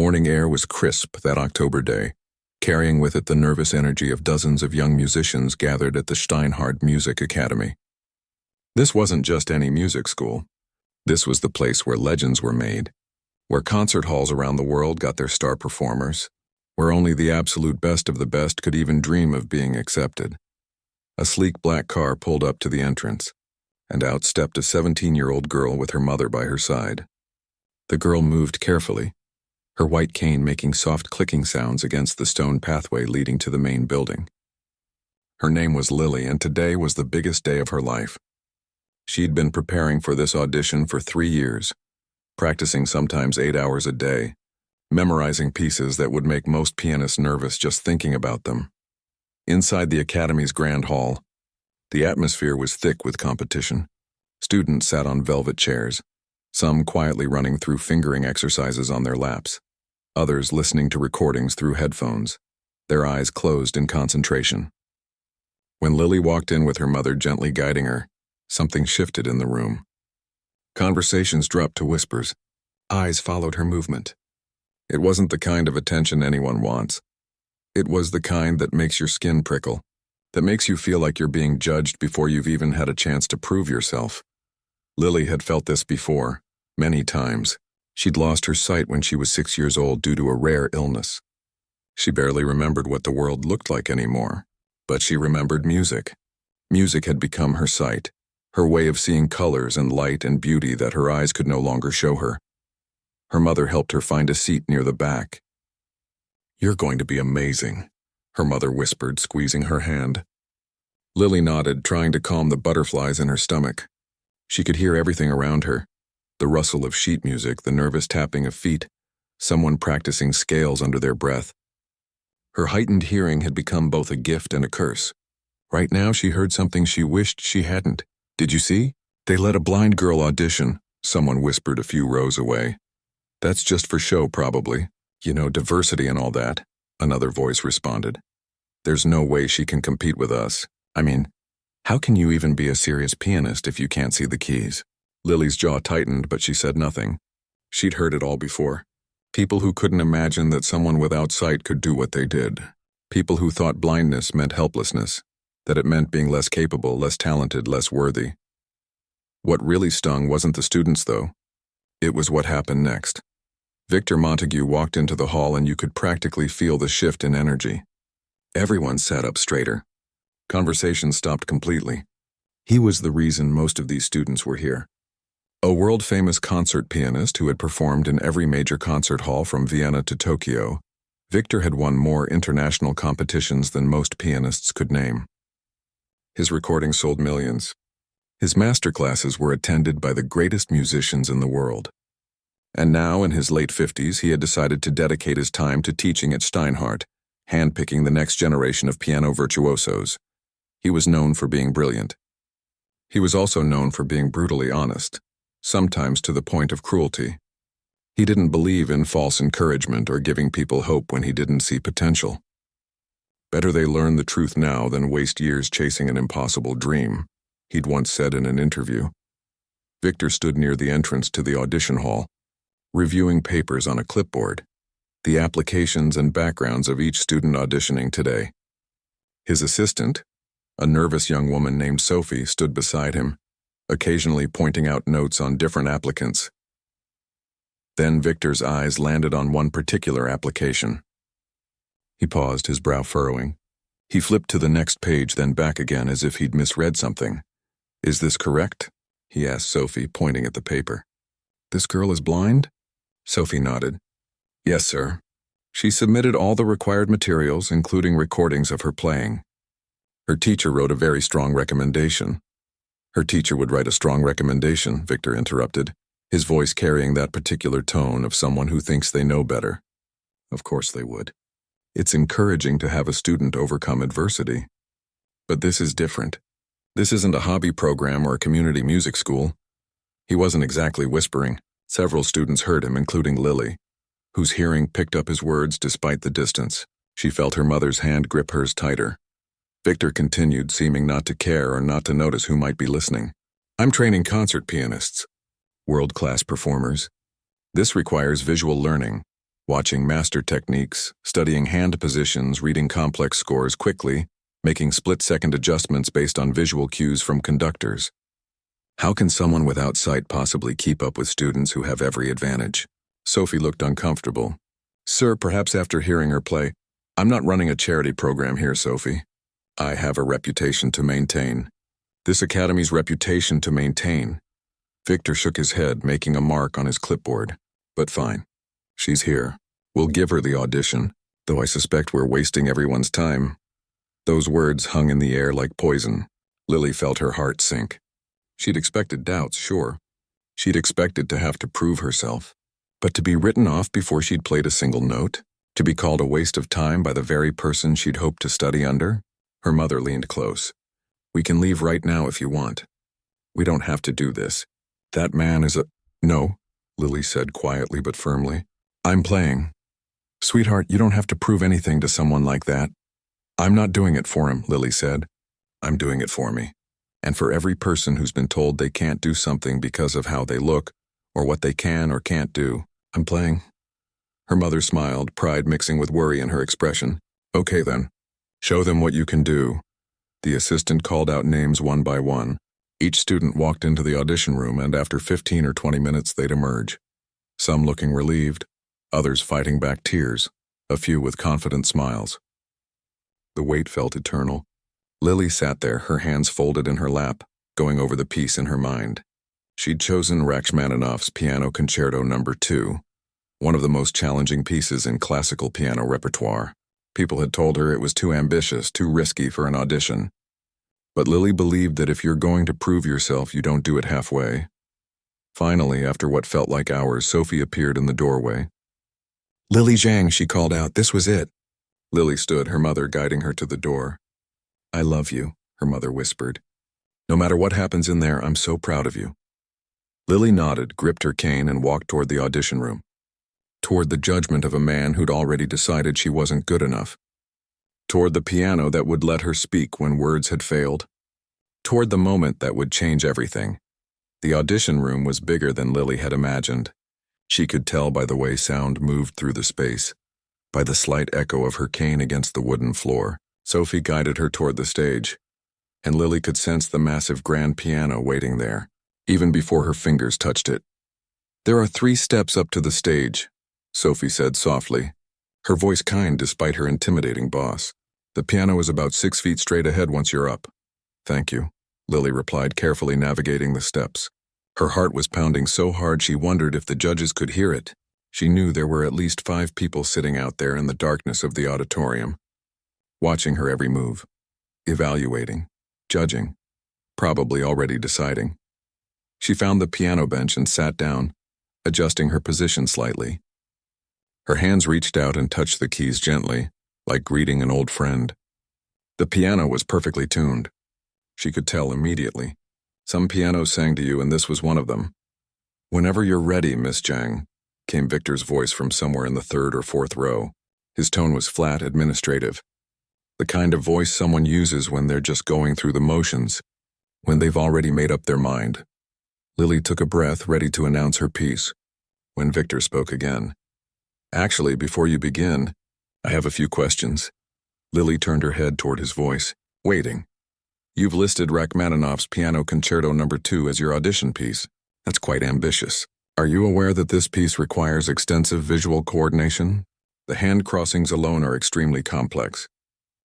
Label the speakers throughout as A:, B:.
A: morning air was crisp that October day, carrying with it the nervous energy of dozens of young musicians gathered at the Steinhardt Music Academy. This wasn't just any music school. This was the place where legends were made, where concert halls around the world got their star performers, where only the absolute best of the best could even dream of being accepted. A sleek black car pulled up to the entrance, and out stepped a 17-year-old girl with her mother by her side. The girl moved carefully, her white cane making soft clicking sounds against the stone pathway leading to the main building. Her name was Lily, and today was the biggest day of her life. She'd been preparing for this audition for 3 years, practicing sometimes 8 hours a day, memorizing pieces that would make most pianists nervous just thinking about them. Inside the Academy's grand hall, the atmosphere was thick with competition. Students sat on velvet chairs, some quietly running through fingering exercises on their laps, others listening to recordings through headphones, their eyes closed in concentration. When Lily walked in with her mother gently guiding her, something shifted in the room. Conversations dropped to whispers. Eyes followed her movement. It wasn't the kind of attention anyone wants. It was the kind that makes your skin prickle, that makes you feel like you're being judged before you've even had a chance to prove yourself. Lily had felt this before, many times. She'd lost her sight when she was 6 years old due to a rare illness. She barely remembered what the world looked like anymore, but she remembered music. Music had become her sight, her way of seeing colors and light and beauty that her eyes could no longer show her. Her mother helped her find a seat near the back. "You're going to be amazing," her mother whispered, squeezing her hand. Lily nodded, trying to calm the butterflies in her stomach. She could hear everything around her, the rustle of sheet music, the nervous tapping of feet, someone practicing scales under their breath. Her heightened hearing had become both a gift and a curse. Right now she heard something she wished she hadn't. "Did you see? They let a blind girl audition," someone whispered a few rows away. "That's just for show, probably. You know, diversity and all that," another voice responded. "There's no way she can compete with us. I mean, how can you even be a serious pianist if you can't see the keys?" Lily's jaw tightened, but she said nothing. She'd heard it all before. People who couldn't imagine that someone without sight could do what they did. People who thought blindness meant helplessness, that it meant being less capable, less talented, less worthy. What really stung wasn't the students, though. It was what happened next. Victor Montague walked into the hall and you could practically feel the shift in energy. Everyone sat up straighter. Conversation stopped completely. He was the reason most of these students were here. A world-famous concert pianist who had performed in every major concert hall from Vienna to Tokyo, Victor had won more international competitions than most pianists could name. His recordings sold millions. His masterclasses were attended by the greatest musicians in the world. And now, in his late 50s, he had decided to dedicate his time to teaching at Steinhardt, handpicking the next generation of piano virtuosos. He was known for being brilliant. He was also known for being brutally honest, sometimes to the point of cruelty. He didn't believe in false encouragement or giving people hope when he didn't see potential. "Better they learn the truth now than waste years chasing an impossible dream," he'd once said in an interview. Victor stood near the entrance to the audition hall, reviewing papers on a clipboard, the applications and backgrounds of each student auditioning today. His assistant, a nervous young woman named Sophie, stood beside him, occasionally pointing out notes on different applicants. Then Victor's eyes landed on one particular application. He paused, his brow furrowing. He flipped to the next page, then back again as if he'd misread something. "Is this correct?" he asked Sophie, pointing at the paper. "This girl is blind?" Sophie nodded. "Yes, sir. She submitted all the required materials, including recordings of her playing. Her teacher wrote a very strong recommendation." "Her teacher would write a strong recommendation," Victor interrupted, his voice carrying that particular tone of someone who thinks they know better. "Of course they would. It's encouraging to have a student overcome adversity. But this is different. This isn't a hobby program or a community music school." He wasn't exactly whispering. Several students heard him, including Lily, whose hearing picked up his words despite the distance. She felt her mother's hand grip hers tighter. Victor continued, seeming not to care or not to notice who might be listening. "I'm training concert pianists, world-class performers. This requires visual learning. watching master techniques, studying hand positions, reading complex scores quickly, making split-second adjustments based on visual cues from conductors. How can someone without sight possibly keep up with students who have every advantage? Sophie looked uncomfortable. Sir, perhaps after hearing her play, I'm not running a charity program here, Sophie. I have a reputation to maintain. This academy's reputation to maintain. Victor shook his head, making a mark on his clipboard. But fine. She's here. We'll give her the audition, though I suspect we're wasting everyone's time. Those words hung in the air like poison. Lily felt her heart sink. She'd expected doubts, sure. She'd expected to have to prove herself. But to be written off before she'd played a single note? To be called a waste of time by the very person she'd hoped to study under? Her mother leaned close. We can leave right now if you want. We don't have to do this. That man is a— No, Lily said quietly but firmly. I'm playing. Sweetheart, you don't have to prove anything to someone like that. I'm not doing it for him, Lily said. I'm doing it for me. And for every person who's been told they can't do something because of how they look, or what they can or can't do, I'm playing. Her mother smiled, pride mixing with worry in her expression. Okay then. Show them what you can do. The assistant called out names one by one. Each student walked into the audition room, and after 15 or 20 minutes they'd emerge. Some looking relieved, others fighting back tears, a few with confident smiles. The wait felt eternal. Lily sat there, her hands folded in her lap, going over the piece in her mind. She'd chosen Rachmaninoff's Piano Concerto No. 2, one of the most challenging pieces in classical piano repertoire. People had told her it was too ambitious, too risky for an audition. But Lily believed that if you're going to prove yourself, you don't do it halfway. Finally, after what felt like hours, Sophie appeared in the doorway. Lily Zhang, she called out. This was it. Lily stood, her mother guiding her to the door. I love you, her mother whispered. No matter what happens in there, I'm so proud of you. Lily nodded, gripped her cane, and walked toward the audition room. Toward the judgment of a man who'd already decided she wasn't good enough. Toward the piano that would let her speak when words had failed. Toward the moment that would change everything. The audition room was bigger than Lily had imagined. She could tell by the way sound moved through the space, by the slight echo of her cane against the wooden floor. Sophie guided her toward the stage, and Lily could sense the massive grand piano waiting there, even before her fingers touched it. There are 3 steps up to the stage, Sophie said softly, her voice kind despite her intimidating boss. The piano is about 6 feet straight ahead once you're up. Thank you, Lily replied, carefully navigating the steps. Her heart was pounding so hard she wondered if the judges could hear it. She knew there were at least 5 people sitting out there in the darkness of the auditorium, watching her every move, evaluating, judging, probably already deciding. She found the piano bench and sat down, adjusting her position slightly. Her hands reached out and touched the keys gently, like greeting an old friend. The piano was perfectly tuned. She could tell immediately. Some pianos sang to you, and this was one of them. Whenever you're ready, Miss Zhang, came Victor's voice from somewhere in the 3rd or 4th row. His tone was flat, administrative. The kind of voice someone uses when they're just going through the motions, when they've already made up their mind. Lily took a breath, ready to announce her piece, when Victor spoke again. Actually, before you begin, I have a few questions. Lily turned her head toward his voice, waiting. You've listed Rachmaninoff's Piano Concerto No. 2 as your audition piece. That's quite ambitious. Are you aware that this piece requires extensive visual coordination? The hand crossings alone are extremely complex.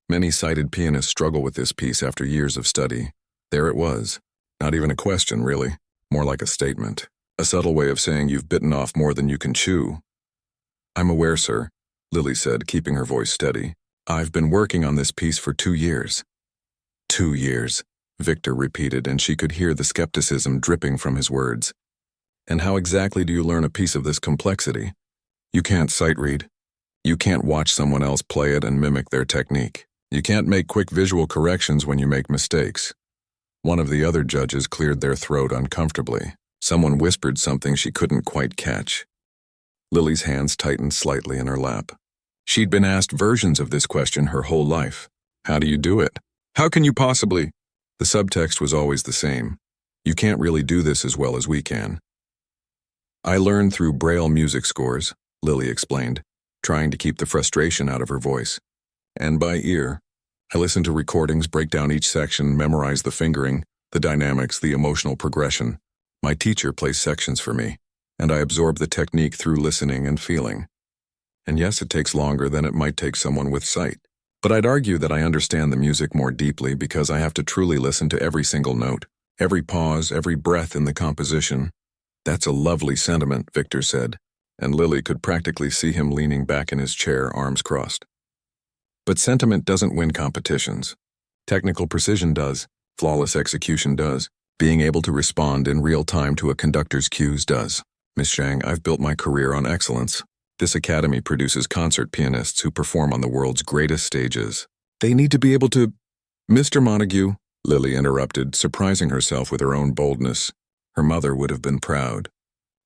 A: Many sighted pianists struggle with this piece after years of study. There it was. Not even a question, really. More like a statement. A subtle way of saying you've bitten off more than you can chew. I'm aware, sir, Lily said, keeping her voice steady. I've been working on this piece for 2 years. 2 years, Victor repeated, and she could hear the skepticism dripping from his words. And how exactly do you learn a piece of this complexity? You can't sight read. You can't watch someone else play it and mimic their technique. You can't make quick visual corrections when you make mistakes. One of the other judges cleared their throat uncomfortably. Someone whispered something she couldn't quite catch. Lily's hands tightened slightly in her lap. She'd been asked versions of this question her whole life. How do you do it? How can you possibly? The subtext was always the same. You can't really do this as well as we can. I learned through Braille music scores, Lily explained. trying to keep the frustration out of her voice. And by ear, I listened to recordings, break down each section, memorize the fingering, the dynamics, the emotional progression. My teacher plays sections for me, and I absorb the technique through listening and feeling. And yes, it takes longer than it might take someone with sight. But I'd argue that I understand the music more deeply because I have to truly listen to every single note, every pause, every breath in the composition. That's a lovely sentiment, Victor said, and Lily could practically see him leaning back in his chair, arms crossed. But sentiment doesn't win competitions. Technical precision does, flawless execution does, being able to respond in real time to a conductor's cues does. Miss Zhang, I've built my career on excellence. This academy produces concert pianists who perform on the world's greatest stages. They need to be able to— Mr. Montague, Lily interrupted, surprising herself with her own boldness. Her mother would have been proud.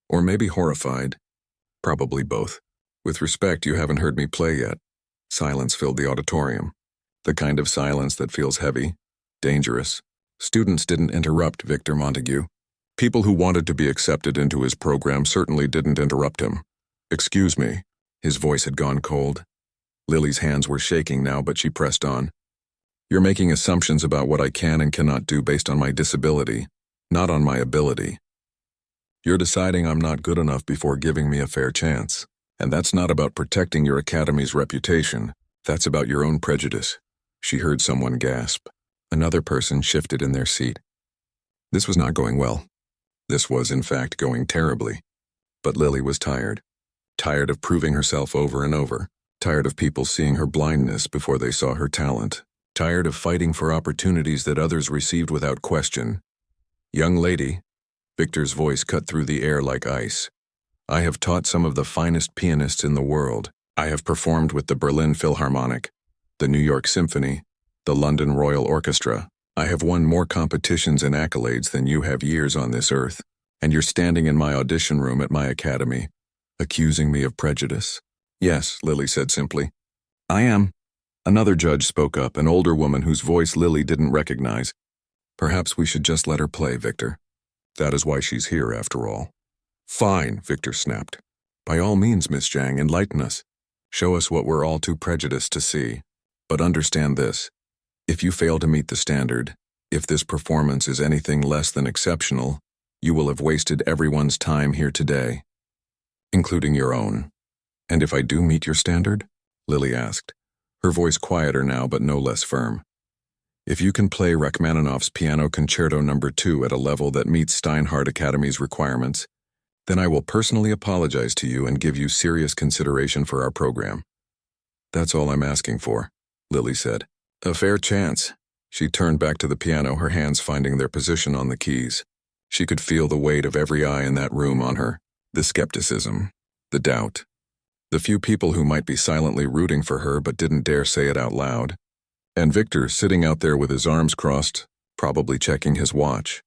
A: Or maybe horrified. Probably both. With respect, you haven't heard me play yet. Silence filled the auditorium. The kind of silence that feels heavy, dangerous. Students didn't interrupt Victor Montague. People who wanted to be accepted into his program certainly didn't interrupt him. Excuse me. His voice had gone cold. Lily's hands were shaking now, but she pressed on. You're making assumptions about what I can and cannot do based on my disability, not on my ability. You're deciding I'm not good enough before giving me a fair chance. And that's not about protecting your academy's reputation. That's about your own prejudice. She heard someone gasp. Another person shifted in their seat. This was not going well. This was, in fact, going terribly. But Lily was tired. Tired of proving herself over and over. Tired of people seeing her blindness before they saw her talent. Tired of fighting for opportunities that others received without question. Young lady, Victor's voice cut through the air like ice. I have taught some of the finest pianists in the world. I have performed with the Berlin Philharmonic, the New York Symphony, the London Royal Orchestra. I have won more competitions and accolades than you have years on this earth. And you're standing in my audition room at my academy, accusing me of prejudice. Yes, Lily said simply. I am. Another judge spoke up, an older woman whose voice Lily didn't recognize. Perhaps we should just let her play, Victor. That is why she's here, after all. Fine, Victor snapped. By all means, Miss Zhang, enlighten us. Show us what we're all too prejudiced to see. But understand this. If you fail to meet the standard, if this performance is anything less than exceptional, you will have wasted everyone's time here today, including your own. And if I do meet your standard? Lily asked, her voice quieter now but no less firm. If you can play Rachmaninoff's Piano Concerto No. 2 at a level that meets Steinhardt Academy's requirements, then I will personally apologize to you and give you serious consideration for our program. That's all I'm asking for, Lily said. A fair chance. She turned back to the piano, her hands finding their position on the keys. She could feel the weight of every eye in that room on her, the skepticism, the doubt. The few people who might be silently rooting for her but didn't dare say it out loud. And Victor, sitting out there with his arms crossed, probably checking his watch.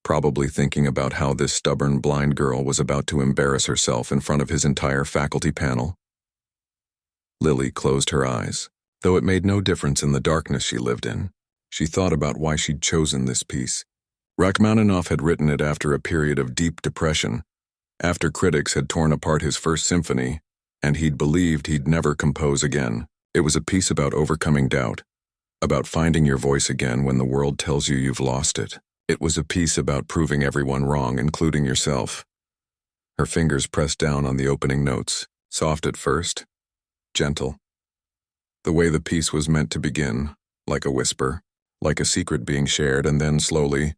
A: Probably thinking about how this stubborn blind girl was about to embarrass herself in front of his entire faculty panel. Lily closed her eyes. Though it made no difference in the darkness she lived in, she thought about why she'd chosen this piece. Rachmaninoff had written it after a period of deep depression, after critics had torn apart his first symphony, and he'd believed he'd never compose again. It was a piece about overcoming doubt, about finding your voice again when the world tells you you've lost it. It was a piece about proving everyone wrong, including yourself. Her fingers pressed down on the opening notes, soft at first, gentle. The way the piece was meant to begin, like a whisper, like a secret being shared, and then slowly,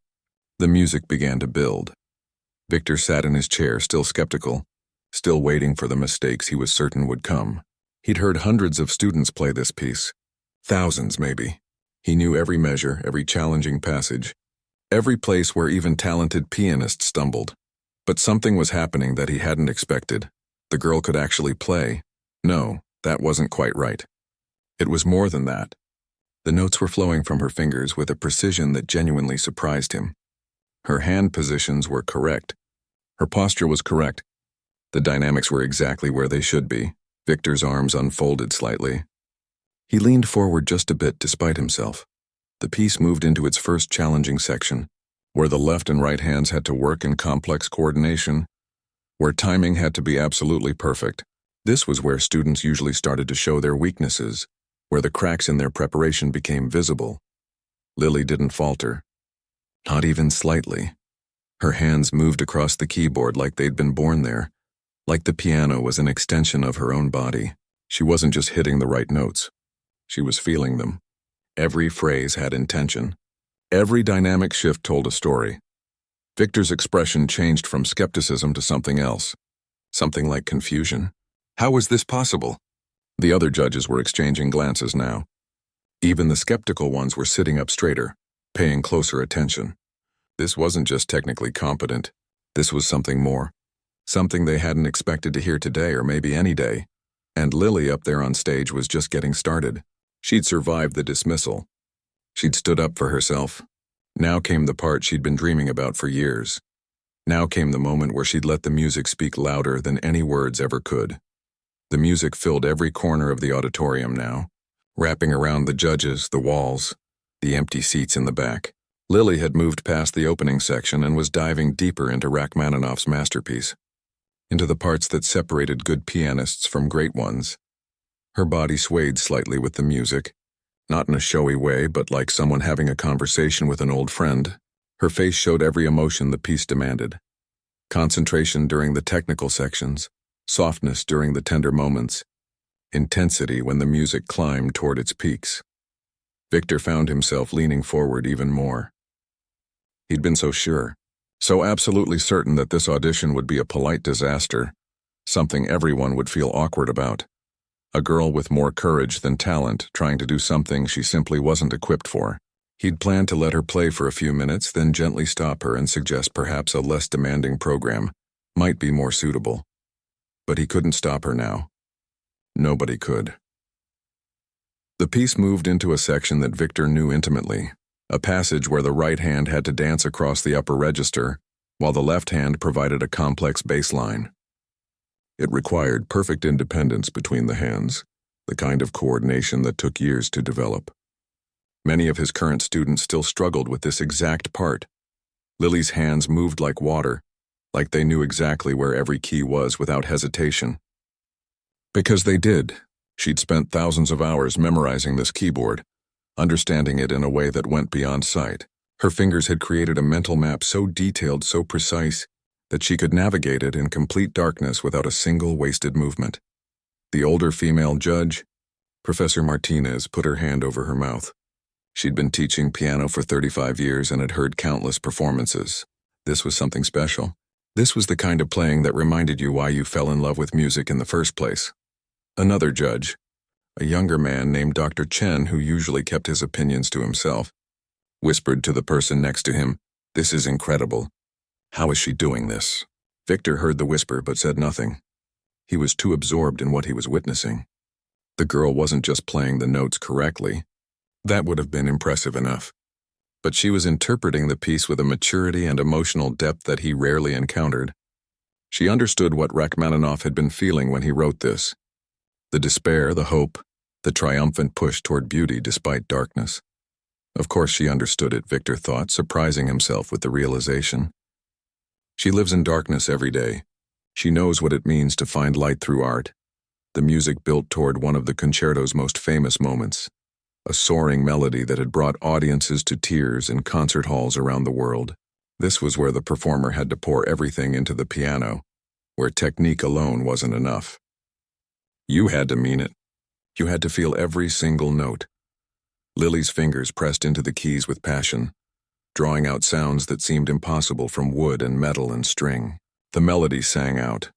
A: the music began to build. Victor sat in his chair, still skeptical, still waiting for the mistakes he was certain would come. He'd heard hundreds of students play this piece, thousands maybe. He knew every measure, every challenging passage, every place where even talented pianists stumbled. But something was happening that he hadn't expected. The girl could actually play. No, that wasn't quite right. It was more than that. The notes were flowing from her fingers with a precision that genuinely surprised him. Her hand positions were correct. Her posture was correct. The dynamics were exactly where they should be. Victor's arms unfolded slightly. He leaned forward just a bit despite himself. The piece moved into its first challenging section, where the left and right hands had to work in complex coordination, where timing had to be absolutely perfect. This was where students usually started to show their weaknesses, where the cracks in their preparation became visible. Lily didn't falter. Not even slightly. Her hands moved across the keyboard like they'd been born there, like the piano was an extension of her own body. She wasn't just hitting the right notes. She was feeling them. Every phrase had intention. Every dynamic shift told a story. Victor's expression changed from skepticism to something else. Something like confusion. How was this possible? The other judges were exchanging glances now. Even the skeptical ones were sitting up straighter, paying closer attention. This wasn't just technically competent. This was something more. Something they hadn't expected to hear today or maybe any day. And Lily up there on stage was just getting started. She'd survived the dismissal. She'd stood up for herself. Now came the part she'd been dreaming about for years. Now came the moment where she'd let the music speak louder than any words ever could. The music filled every corner of the auditorium now, wrapping around the judges, the walls, the empty seats in the back. Lily had moved past the opening section and was diving deeper into Rachmaninoff's masterpiece, into the parts that separated good pianists from great ones. Her body swayed slightly with the music, not in a showy way, but like someone having a conversation with an old friend. Her face showed every emotion the piece demanded. Concentration during the technical sections, softness during the tender moments, intensity when the music climbed toward its peaks. Victor found himself leaning forward even more. He'd been so sure, so absolutely certain that this audition would be a polite disaster, something everyone would feel awkward about. A girl with more courage than talent trying to do something she simply wasn't equipped for. He'd planned to let her play for a few minutes, then gently stop her and suggest perhaps a less demanding program might be more suitable. But he couldn't stop her now. Nobody could. The piece moved into a section that Victor knew intimately, a passage where the right hand had to dance across the upper register, while the left hand provided a complex bass line. It required perfect independence between the hands, the kind of coordination that took years to develop. Many of his current students still struggled with this exact part. Lily's hands moved like water, like they knew exactly where every key was without hesitation. Because they did. She'd spent thousands of hours memorizing this keyboard, understanding it in a way that went beyond sight. Her fingers had created a mental map so detailed, so precise, that she could navigate it in complete darkness without a single wasted movement. The older female judge, Professor Martinez, put her hand over her mouth. She'd been teaching piano for 35 years and had heard countless performances. This was something special. This was the kind of playing that reminded you why you fell in love with music in the first place. Another judge, a younger man named Dr. Chen, who usually kept his opinions to himself, whispered to the person next to him, "This is incredible. How is she doing this?" Victor heard the whisper but said nothing. He was too absorbed in what he was witnessing. The girl wasn't just playing the notes correctly. That would have been impressive enough. But she was interpreting the piece with a maturity and emotional depth that he rarely encountered. She understood what Rachmaninoff had been feeling when he wrote this. The despair, the hope, the triumphant push toward beauty despite darkness. Of course she understood it, Victor thought, surprising himself with the realization. She lives in darkness every day. She knows what it means to find light through art. The music built toward one of the concerto's most famous moments. A soaring melody that had brought audiences to tears in concert halls around the world. This was where the performer had to pour everything into the piano, where technique alone wasn't enough. You had to mean it. You had to feel every single note. Lily's fingers pressed into the keys with passion, drawing out sounds that seemed impossible from wood and metal and string. The melody sang out,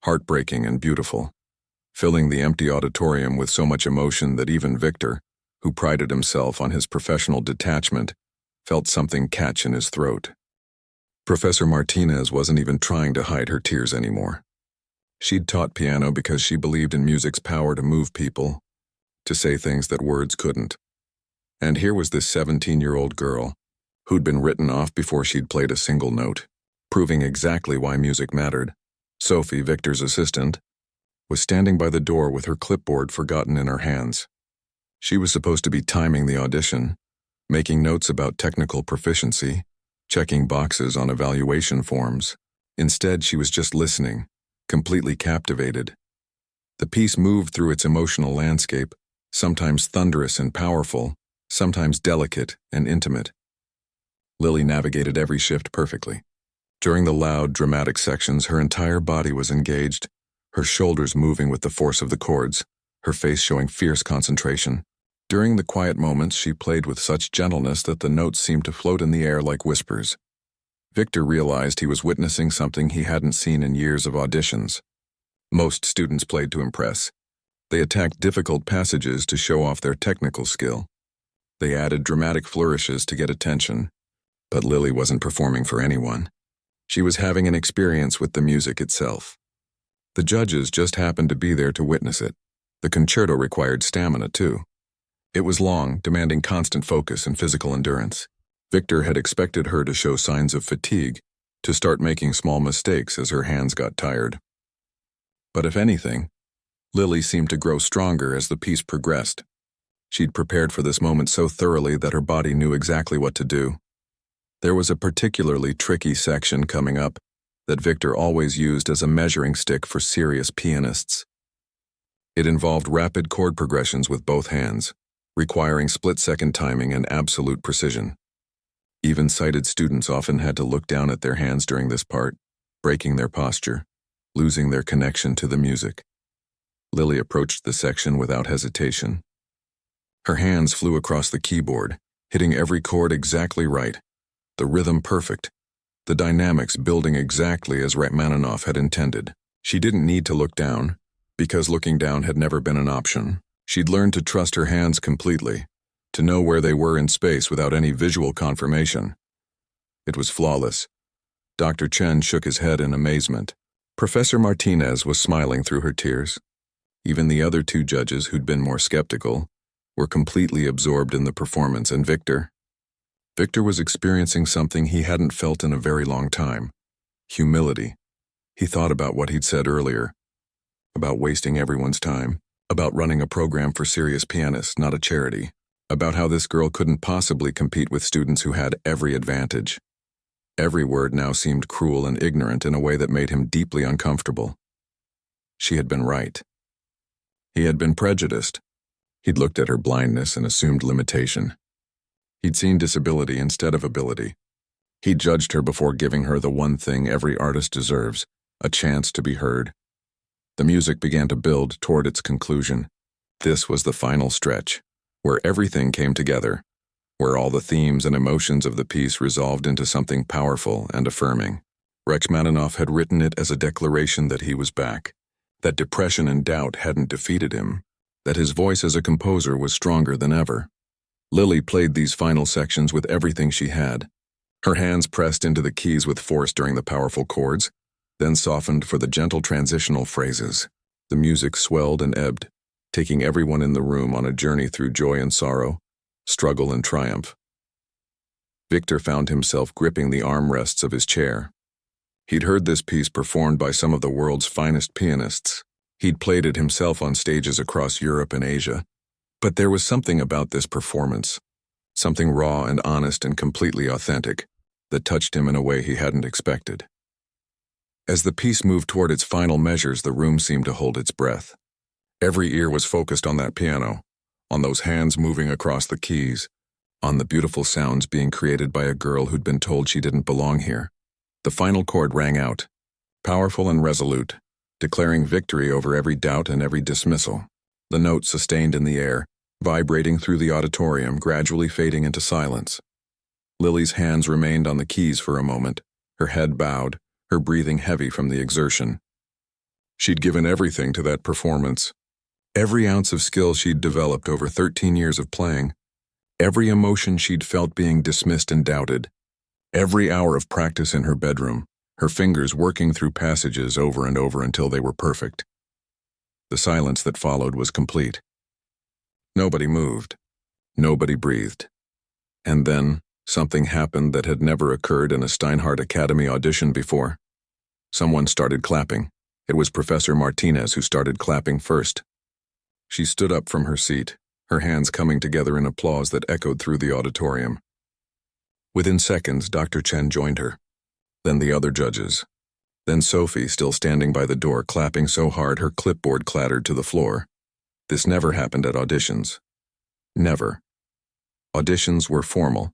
A: heartbreaking and beautiful, filling the empty auditorium with so much emotion that even Victor, who prided himself on his professional detachment, felt something catch in his throat. Professor Martinez wasn't even trying to hide her tears anymore. She'd taught piano because she believed in music's power to move people, to say things that words couldn't. And here was this 17-year-old girl, who'd been written off before she'd played a single note, proving exactly why music mattered. Sophie, Victor's assistant, was standing by the door with her clipboard forgotten in her hands. She was supposed to be timing the audition, making notes about technical proficiency, checking boxes on evaluation forms. Instead, she was just listening, completely captivated. The piece moved through its emotional landscape, sometimes thunderous and powerful, sometimes delicate and intimate. Lily navigated every shift perfectly. During the loud, dramatic sections, her entire body was engaged, her shoulders moving with the force of the chords, her face showing fierce concentration. During the quiet moments, she played with such gentleness that the notes seemed to float in the air like whispers. Victor realized he was witnessing something he hadn't seen in years of auditions. Most students played to impress. They attacked difficult passages to show off their technical skill. They added dramatic flourishes to get attention. But Lily wasn't performing for anyone. She was having an experience with the music itself. The judges just happened to be there to witness it. The concerto required stamina, too. It was long, demanding constant focus and physical endurance. Victor had expected her to show signs of fatigue, to start making small mistakes as her hands got tired. But if anything, Lily seemed to grow stronger as the piece progressed. She'd prepared for this moment so thoroughly that her body knew exactly what to do. There was a particularly tricky section coming up that Victor always used as a measuring stick for serious pianists. It involved rapid chord progressions with both hands, requiring split-second timing and absolute precision. Even sighted students often had to look down at their hands during this part, breaking their posture, losing their connection to the music. Lily approached the section without hesitation. Her hands flew across the keyboard, hitting every chord exactly right, the rhythm perfect, the dynamics building exactly as Rachmaninoff had intended. She didn't need to look down, because looking down had never been an option. She'd learned to trust her hands completely, to know where they were in space without any visual confirmation. It was flawless. Dr. Chen shook his head in amazement. Professor Martinez was smiling through her tears. Even the other two judges, who'd been more skeptical, were completely absorbed in the performance, and Victor was experiencing something he hadn't felt in a very long time: humility. He thought about what he'd said earlier, about wasting everyone's time, about running a program for serious pianists, not a charity, about how this girl couldn't possibly compete with students who had every advantage. Every word now seemed cruel and ignorant in a way that made him deeply uncomfortable. She had been right. He had been prejudiced. He'd looked at her blindness and assumed limitation. He'd seen disability instead of ability. He'd judged her before giving her the one thing every artist deserves: a chance to be heard. The music began to build toward its conclusion. This was the final stretch, where everything came together, where all the themes and emotions of the piece resolved into something powerful and affirming. Rachmaninoff had written it as a declaration that he was back, that depression and doubt hadn't defeated him, that his voice as a composer was stronger than ever. Lily played these final sections with everything she had. Her hands pressed into the keys with force during the powerful chords, then softened for the gentle transitional phrases. The music swelled and ebbed, taking everyone in the room on a journey through joy and sorrow, struggle and triumph. Victor found himself gripping the armrests of his chair. He'd heard this piece performed by some of the world's finest pianists. He'd played it himself on stages across Europe and Asia. But there was something about this performance, something raw and honest and completely authentic, that touched him in a way he hadn't expected. As the piece moved toward its final measures, the room seemed to hold its breath. Every ear was focused on that piano, on those hands moving across the keys, on the beautiful sounds being created by a girl who'd been told she didn't belong here. The final chord rang out, powerful and resolute, declaring victory over every doubt and every dismissal. The note sustained in the air, vibrating through the auditorium, gradually fading into silence. Lily's hands remained on the keys for a moment, her head bowed, her breathing heavy from the exertion. She'd given everything to that performance. Every ounce of skill she'd developed over 13 years of playing, every emotion she'd felt being dismissed and doubted, every hour of practice in her bedroom, her fingers working through passages over and over until they were perfect. The silence that followed was complete. Nobody moved. Nobody breathed. And then, something happened that had never occurred in a Steinhardt Academy audition before. Someone started clapping. It was Professor Martinez who started clapping first. She stood up from her seat, her hands coming together in applause that echoed through the auditorium. Within seconds, Dr. Chen joined her. Then the other judges. Then Sophie, still standing by the door, clapping so hard her clipboard clattered to the floor. This never happened at auditions. Never. Auditions were formal.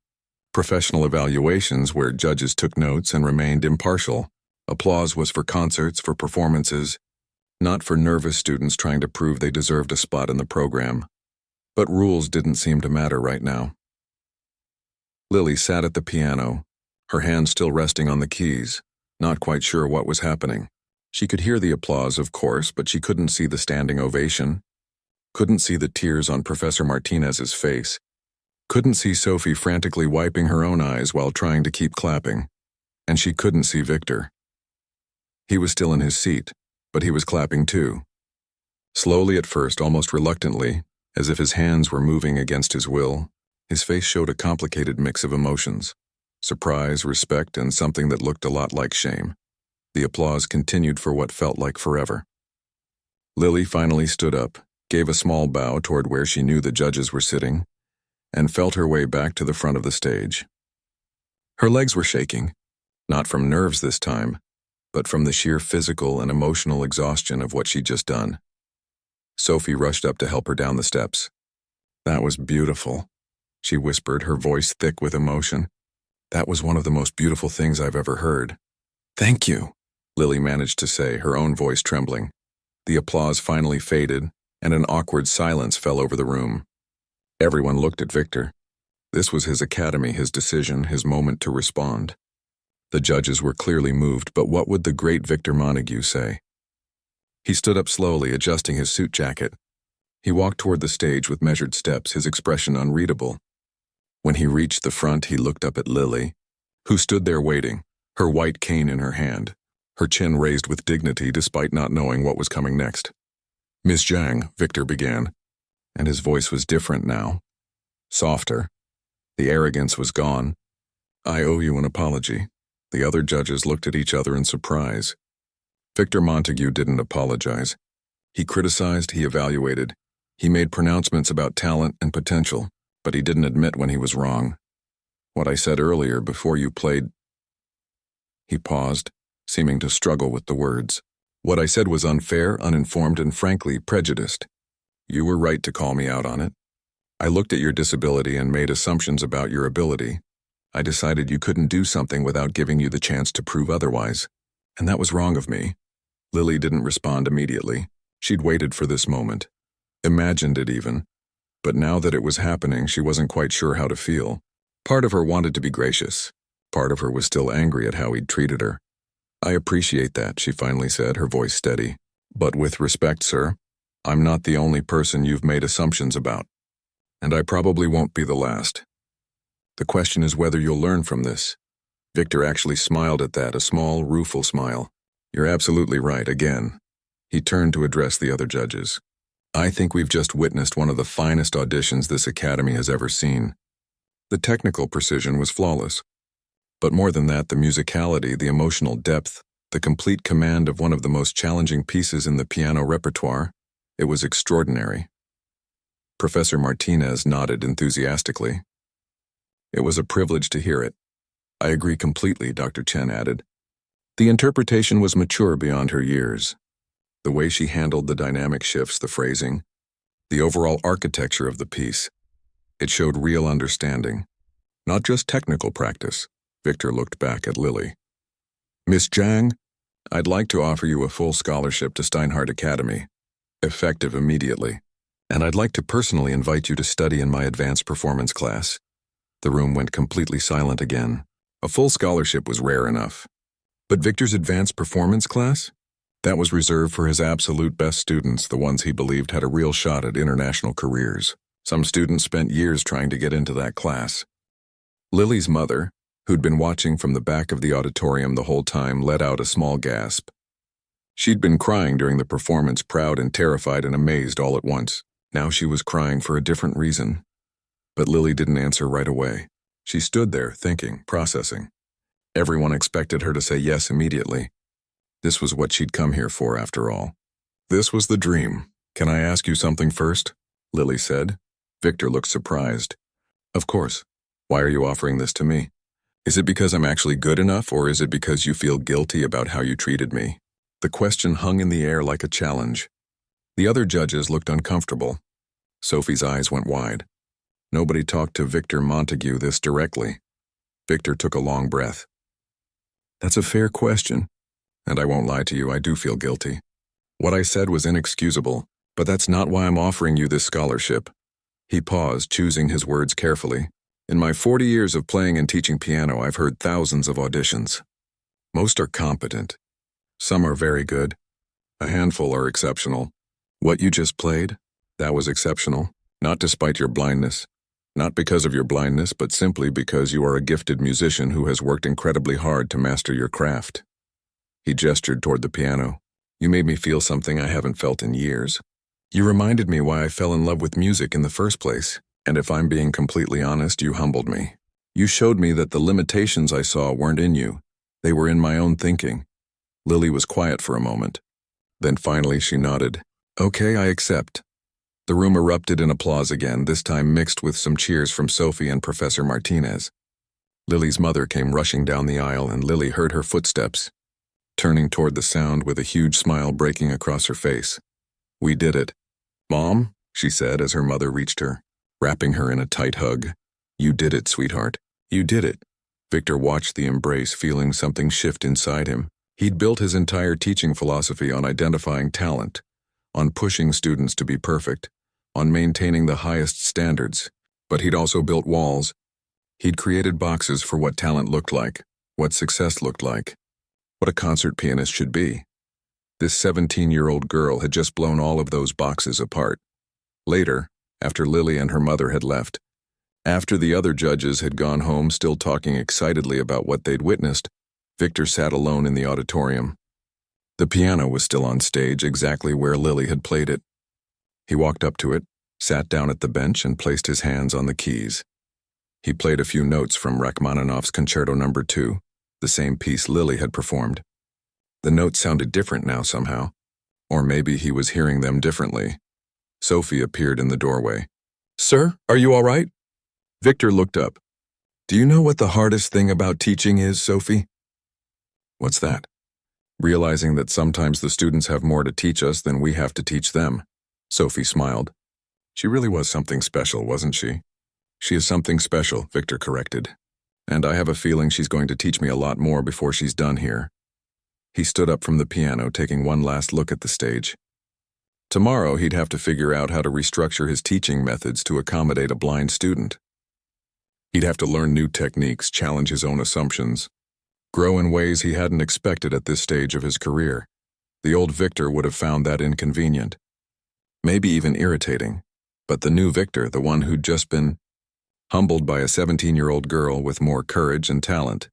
A: Professional evaluations where judges took notes and remained impartial. Applause was for concerts, for performances, not for nervous students trying to prove they deserved a spot in the program. But rules didn't seem to matter right now. Lily sat at the piano, her hands still resting on the keys, not quite sure what was happening. She could hear the applause, of course, but she couldn't see the standing ovation, couldn't see the tears on Professor Martinez's face, couldn't see Sophie frantically wiping her own eyes while trying to keep clapping, and she couldn't see Victor. He was still in his seat, but he was clapping too. Slowly at first, almost reluctantly, as if his hands were moving against his will, his face showed a complicated mix of emotions: surprise, respect, and something that looked a lot like shame. The applause continued for what felt like forever. Lily finally stood up, gave a small bow toward where she knew the judges were sitting, and felt her way back to the front of the stage. Her legs were shaking, not from nerves this time, but from the sheer physical and emotional exhaustion of what she'd just done. Sophie rushed up to help her down the steps. "That was beautiful," she whispered, her voice thick with emotion. "That was one of the most beautiful things I've ever heard." "Thank you," Lily managed to say, her own voice trembling. The applause finally faded, and an awkward silence fell over the room. Everyone looked at Victor. This was his academy, his decision, his moment to respond. The judges were clearly moved, but what would the great Victor Montague say? He stood up slowly, adjusting his suit jacket. He walked toward the stage with measured steps, his expression unreadable. When he reached the front, he looked up at Lily, who stood there waiting, her white cane in her hand, her chin raised with dignity despite not knowing what was coming next. "Miss Zhang," Victor began, and his voice was different now, softer. The arrogance was gone. "I owe you an apology." The other judges looked at each other in surprise. Victor Montague didn't apologize. He criticized, he evaluated, he made pronouncements about talent and potential, but he didn't admit when he was wrong. "What I said earlier before you played—" He paused, seeming to struggle with the words. "What I said was unfair, uninformed, and frankly prejudiced. You were right to call me out on it. I looked at your disability and made assumptions about your ability. I decided you couldn't do something without giving you the chance to prove otherwise. And that was wrong of me." Lily didn't respond immediately. She'd waited for this moment, imagined it even, but now that it was happening, she wasn't quite sure how to feel. Part of her wanted to be gracious. Part of her was still angry at how he'd treated her. "I appreciate that," she finally said, her voice steady. "But with respect, sir, I'm not the only person you've made assumptions about. And I probably won't be the last. The question is whether you'll learn from this." Victor actually smiled at that, a small, rueful smile. "You're absolutely right, again." He turned to address the other judges. "I think we've just witnessed one of the finest auditions this academy has ever seen. The technical precision was flawless. But more than that, the musicality, the emotional depth, the complete command of one of the most challenging pieces in the piano repertoire, it was extraordinary." Professor Martinez nodded enthusiastically. "It was a privilege to hear it." "I agree completely," Dr. Chen added. The interpretation was mature beyond her years. The way she handled the dynamic shifts, the phrasing, the overall architecture of the piece, it showed real understanding, not just technical practice. Victor looked back at Lily. "Miss Zhang, I'd like to offer you a full scholarship to Steinhardt Academy, effective immediately, and I'd like to personally invite you to study in my advanced performance class." The room went completely silent again. A full scholarship was rare enough. But Victor's advanced performance class? That was reserved for his absolute best students, the ones he believed had a real shot at international careers. Some students spent years trying to get into that class. Lily's mother, who'd been watching from the back of the auditorium the whole time, let out a small gasp. She'd been crying during the performance, proud and terrified and amazed all at once. Now she was crying for a different reason. But Lily didn't answer right away. She stood there, thinking, processing. Everyone expected her to say yes immediately. This was what she'd come here for, after all. This was the dream. "Can I ask you something first?" Lily said. Victor looked surprised. "Of course. Why are you offering this to me?" Is it because I'm actually good enough, or is it because you feel guilty about how you treated me? The question hung in the air like a challenge. The other judges looked uncomfortable. Sophie's eyes went wide. Nobody talked to Victor Montague this directly. Victor took a long breath. That's a fair question, and I won't lie to you, I do feel guilty. What I said was inexcusable, but that's not why I'm offering you this scholarship. He paused, choosing his words carefully. In my 40 years of playing and teaching piano, I've heard thousands of auditions. Most are competent. Some are very good. A handful are exceptional. What you just played, that was exceptional, not despite your blindness. Not because of your blindness, but simply because you are a gifted musician who has worked incredibly hard to master your craft. He gestured toward the piano. You made me feel something I haven't felt in years. You reminded me why I fell in love with music in the first place, and if I'm being completely honest, you humbled me. You showed me that the limitations I saw weren't in you. They were in my own thinking. Lily was quiet for a moment. Then finally she nodded. Okay, I accept. The room erupted in applause again, this time mixed with some cheers from Sophie and Professor Martinez. Lily's mother came rushing down the aisle, and Lily heard her footsteps, turning toward the sound with a huge smile breaking across her face. We did it. Mom, she said as her mother reached her, wrapping her in a tight hug. You did it, sweetheart. You did it. Victor watched the embrace, feeling something shift inside him. He'd built his entire teaching philosophy on identifying talent, on pushing students to be perfect, on maintaining the highest standards, but he'd also built walls. He'd created boxes for what talent looked like, what success looked like, what a concert pianist should be. This 17-year-old girl had just blown all of those boxes apart. Later, after Lily and her mother had left, after the other judges had gone home still talking excitedly about what they'd witnessed, Victor sat alone in the auditorium. The piano was still on stage, exactly where Lily had played it. He walked up to it, sat down at the bench, and placed his hands on the keys. He played a few notes from Rachmaninoff's Concerto No. 2, the same piece Lily had performed. The notes sounded different now somehow, or maybe he was hearing them differently. Sophie appeared in the doorway. Sir, are you all right? Victor looked up. Do you know what the hardest thing about teaching is, Sophie? What's that? Realizing that sometimes the students have more to teach us than we have to teach them. Sophie smiled. She really was something special, wasn't she? She is something special, Victor corrected. And I have a feeling she's going to teach me a lot more before she's done here. He stood up from the piano, taking one last look at the stage. Tomorrow he'd have to figure out how to restructure his teaching methods to accommodate a blind student. He'd have to learn new techniques, challenge his own assumptions, grow in ways he hadn't expected at this stage of his career. The old Victor would have found that inconvenient, maybe even irritating, but the new Victor, the one who'd just been humbled by a 17-year-old girl with more courage and talent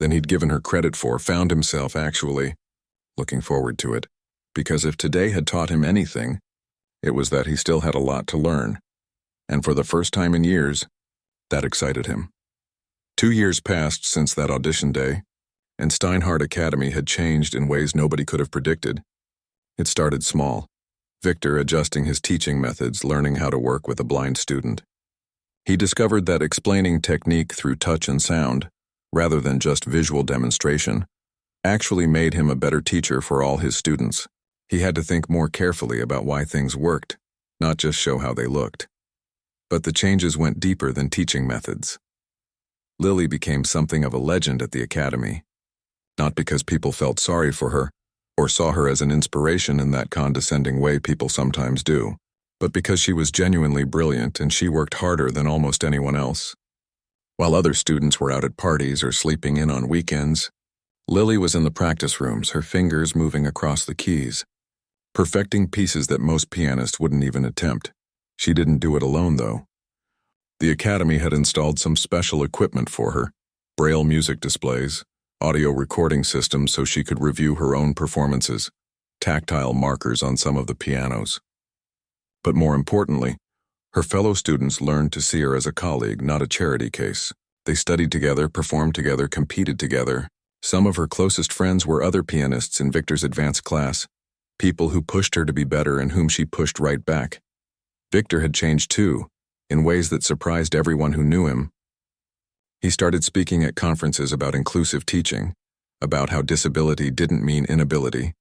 A: than he'd given her credit for, found himself actually looking forward to it, because if today had taught him anything, it was that he still had a lot to learn, and for the first time in years, that excited him. 2 years passed since that audition day, and Steinhardt Academy had changed in ways nobody could have predicted. It started small. Victor adjusting his teaching methods, learning how to work with a blind student. He discovered that explaining technique through touch and sound, rather than just visual demonstration, actually made him a better teacher for all his students. He had to think more carefully about why things worked, not just show how they looked. But the changes went deeper than teaching methods. Lily became something of a legend at the academy, not because people felt sorry for her, or saw her as an inspiration in that condescending way people sometimes do, but because she was genuinely brilliant and she worked harder than almost anyone else. While other students were out at parties or sleeping in on weekends, Lily was in the practice rooms, her fingers moving across the keys, perfecting pieces that most pianists wouldn't even attempt. She didn't do it alone, though. The academy had installed some special equipment for her, braille music displays, audio recording systems so she could review her own performances, tactile markers on some of the pianos. But more importantly, her fellow students learned to see her as a colleague, not a charity case. They studied together, performed together, competed together. Some of her closest friends were other pianists in Victor's advanced class, people who pushed her to be better and whom she pushed right back. Victor had changed too, in ways that surprised everyone who knew him. He started speaking at conferences about inclusive teaching, about how disability didn't mean inability.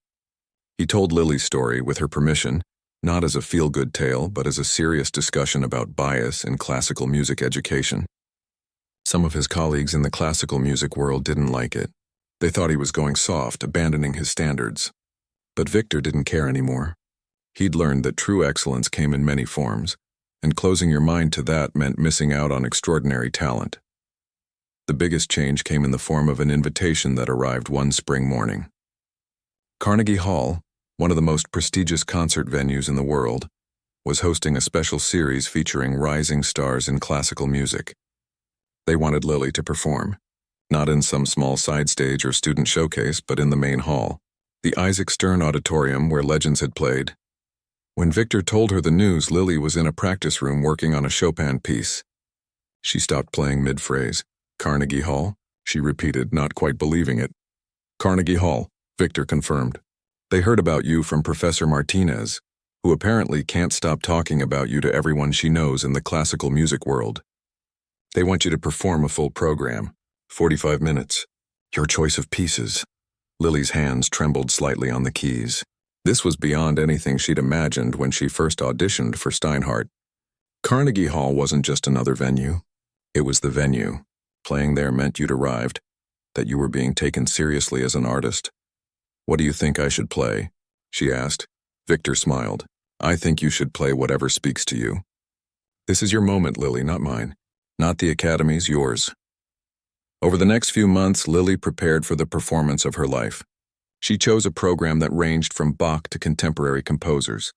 A: He told Lily's story, with her permission, not as a feel-good tale, but as a serious discussion about bias in classical music education. Some of his colleagues in the classical music world didn't like it. They thought he was going soft, abandoning his standards. But Victor didn't care anymore. He'd learned that true excellence came in many forms, and closing your mind to that meant missing out on extraordinary talent. The biggest change came in the form of an invitation that arrived one spring morning. Carnegie Hall, one of the most prestigious concert venues in the world, was hosting a special series featuring rising stars in classical music. They wanted Lily to perform, not in some small side stage or student showcase, but in the main hall, the Isaac Stern Auditorium where legends had played. When Victor told her the news, Lily was in a practice room working on a Chopin piece. She stopped playing mid-phrase. "Carnegie Hall?" she repeated, not quite believing it. "Carnegie Hall," Victor confirmed. "They heard about you from Professor Martinez, who apparently can't stop talking about you to everyone she knows in the classical music world. They want you to perform a full program, 45 minutes. Your choice of pieces." Lily's hands trembled slightly on the keys. This was beyond anything she'd imagined when she first auditioned for Steinhardt. Carnegie Hall wasn't just another venue. It was the venue. Playing there meant you'd arrived, that you were being taken seriously as an artist. "What do you think I should play?" she asked. Victor smiled. "I think you should play whatever speaks to you. This is your moment, Lily, not mine. Not the Academy's, yours." Over the next few months, Lily prepared for the performance of her life. She chose a program that ranged from Bach to contemporary composers,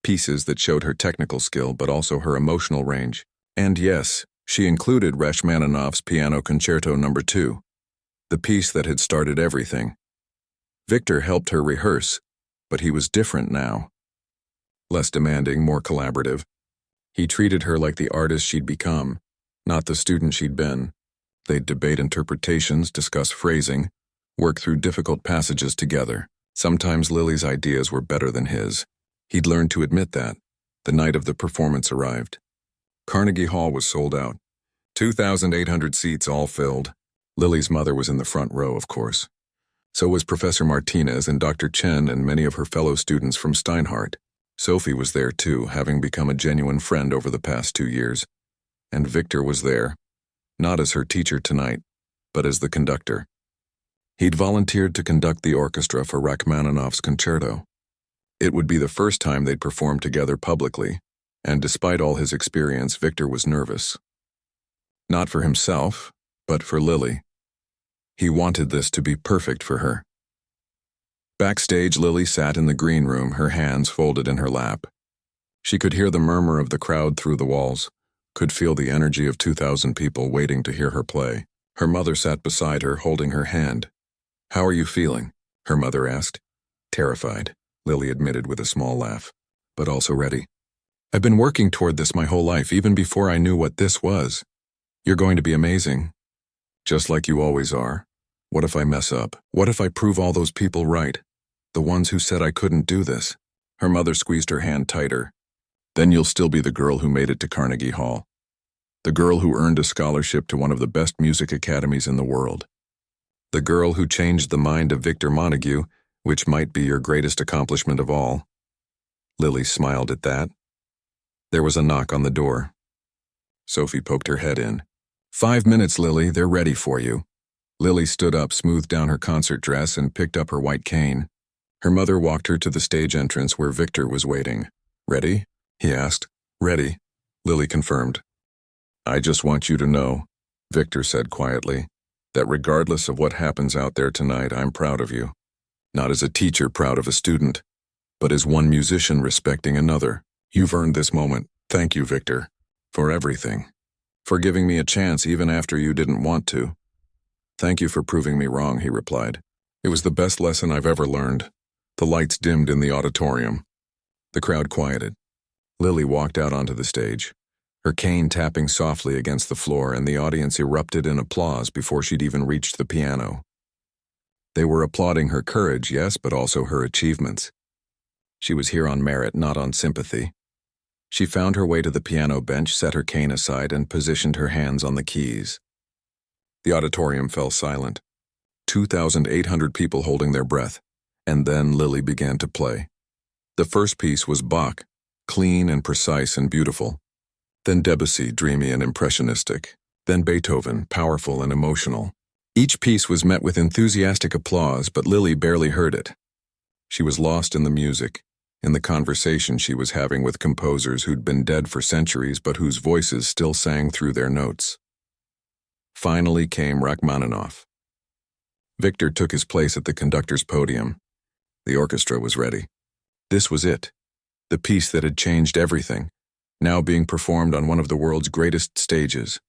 A: pieces that showed her technical skill but also her emotional range. And yes, she included Rachmaninoff's Piano Concerto No. 2, the piece that had started everything. Victor helped her rehearse, but he was different now. Less demanding, more collaborative. He treated her like the artist she'd become, not the student she'd been. They'd debate interpretations, discuss phrasing, work through difficult passages together. Sometimes Lily's ideas were better than his. He'd learned to admit that. The night of the performance arrived. Carnegie Hall was sold out. 2,800 seats all filled. Lily's mother was in the front row, of course. So was Professor Martinez and Dr. Chen and many of her fellow students from Steinhardt. Sophie was there too, having become a genuine friend over the past 2 years. And Victor was there, not as her teacher tonight, but as the conductor. He'd volunteered to conduct the orchestra for Rachmaninoff's concerto. It would be the first time they'd perform together publicly, and despite all his experience, Victor was nervous. Not for himself, but for Lily. He wanted this to be perfect for her. Backstage, Lily sat in the green room, her hands folded in her lap. She could hear the murmur of the crowd through the walls, could feel the energy of 2,000 people waiting to hear her play. Her mother sat beside her, holding her hand. "How are you feeling?" her mother asked. "Terrified," Lily admitted with a small laugh, "but also ready. I've been working toward this my whole life, even before I knew what this was. You're going to be amazing. Just like you always are. What if I mess up? What if I prove all those people right? The ones who said I couldn't do this?" Her mother squeezed her hand tighter. "Then you'll still be the girl who made it to Carnegie Hall. The girl who earned a scholarship to one of the best music academies in the world. The girl who changed the mind of Victor Montague, which might be your greatest accomplishment of all." Lily smiled at that. There was a knock on the door. Sophie poked her head in. "5 minutes, Lily, they're ready for you." Lily stood up, smoothed down her concert dress, and picked up her white cane. Her mother walked her to the stage entrance where Victor was waiting. "Ready?" he asked. "Ready," Lily confirmed. "I just want you to know," Victor said quietly, "that regardless of what happens out there tonight, I'm proud of you. Not as a teacher proud of a student, but as one musician respecting another. You've earned this moment. Thank you, Victor, for everything. For giving me a chance even after you didn't want to." "Thank you for proving me wrong," he replied. "It was the best lesson I've ever learned." The lights dimmed in the auditorium. The crowd quieted. Lily walked out onto the stage, her cane tapping softly against the floor, and the audience erupted in applause before she'd even reached the piano. They were applauding her courage, yes, but also her achievements. She was here on merit, not on sympathy. She found her way to the piano bench, set her cane aside, and positioned her hands on the keys. The auditorium fell silent. 2,800 people holding their breath. And then Lily began to play. The first piece was Bach, clean and precise and beautiful. Then Debussy, dreamy and impressionistic. Then Beethoven, powerful and emotional. Each piece was met with enthusiastic applause, but Lily barely heard it. She was lost in the music, in the conversation she was having with composers who'd been dead for centuries but whose voices still sang through their notes. Finally came Rachmaninoff. Victor took his place at the conductor's podium. The orchestra was ready. This was it, the piece that had changed everything, now being performed on one of the world's greatest stages.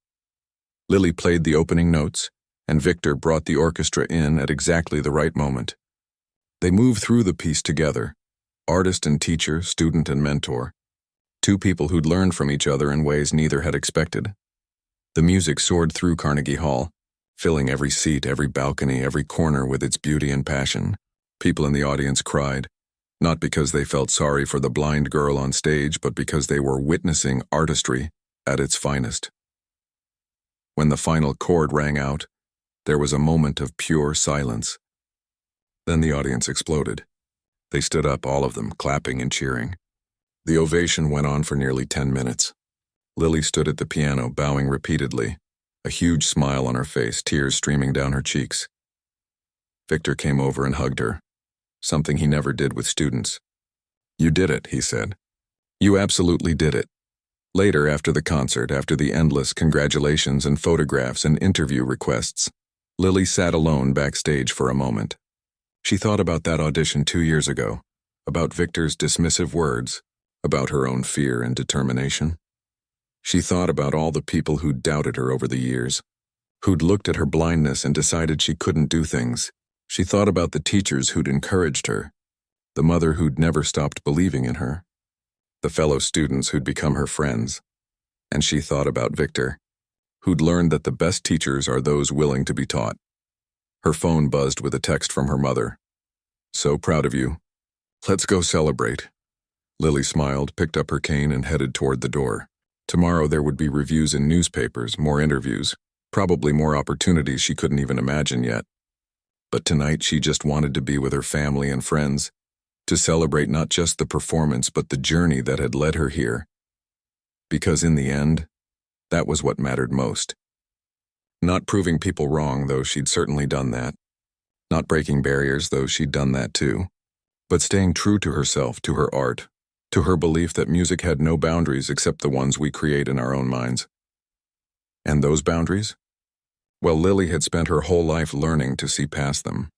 A: Lily played the opening notes, and Victor brought the orchestra in at exactly the right moment. They moved through the piece together, artist and teacher, student and mentor, two people who'd learned from each other in ways neither had expected. The music soared through Carnegie Hall, filling every seat, every balcony, every corner with its beauty and passion. People in the audience cried, not because they felt sorry for the blind girl on stage, but because they were witnessing artistry at its finest. When the final chord rang out, there was a moment of pure silence. Then the audience exploded. They stood up, all of them, clapping and cheering. The ovation went on for nearly 10 minutes. Lily stood at the piano, bowing repeatedly, a huge smile on her face, tears streaming down her cheeks. Victor came over and hugged her, something he never did with students. "You did it," he said. "You absolutely did it." Later, after the concert, after the endless congratulations and photographs and interview requests, Lily sat alone backstage for a moment. She thought about that audition 2 years ago, about Victor's dismissive words, about her own fear and determination. She thought about all the people who'd doubted her over the years, who'd looked at her blindness and decided she couldn't do things. She thought about the teachers who'd encouraged her, the mother who'd never stopped believing in her, the fellow students who'd become her friends. And she thought about Victor, who'd learned that the best teachers are those willing to be taught. Her phone buzzed with a text from her mother. "So proud of you. Let's go celebrate." Lily smiled, picked up her cane, and headed toward the door. Tomorrow there would be reviews in newspapers, more interviews, probably more opportunities she couldn't even imagine yet. But tonight she just wanted to be with her family and friends, to celebrate not just the performance but the journey that had led her here. Because in the end, that was what mattered most. Not proving people wrong, though she'd certainly done that. Not breaking barriers, though she'd done that too. But staying true to herself, to her art, to her belief that music had no boundaries except the ones we create in our own minds. And those boundaries? Well, Lily had spent her whole life learning to see past them.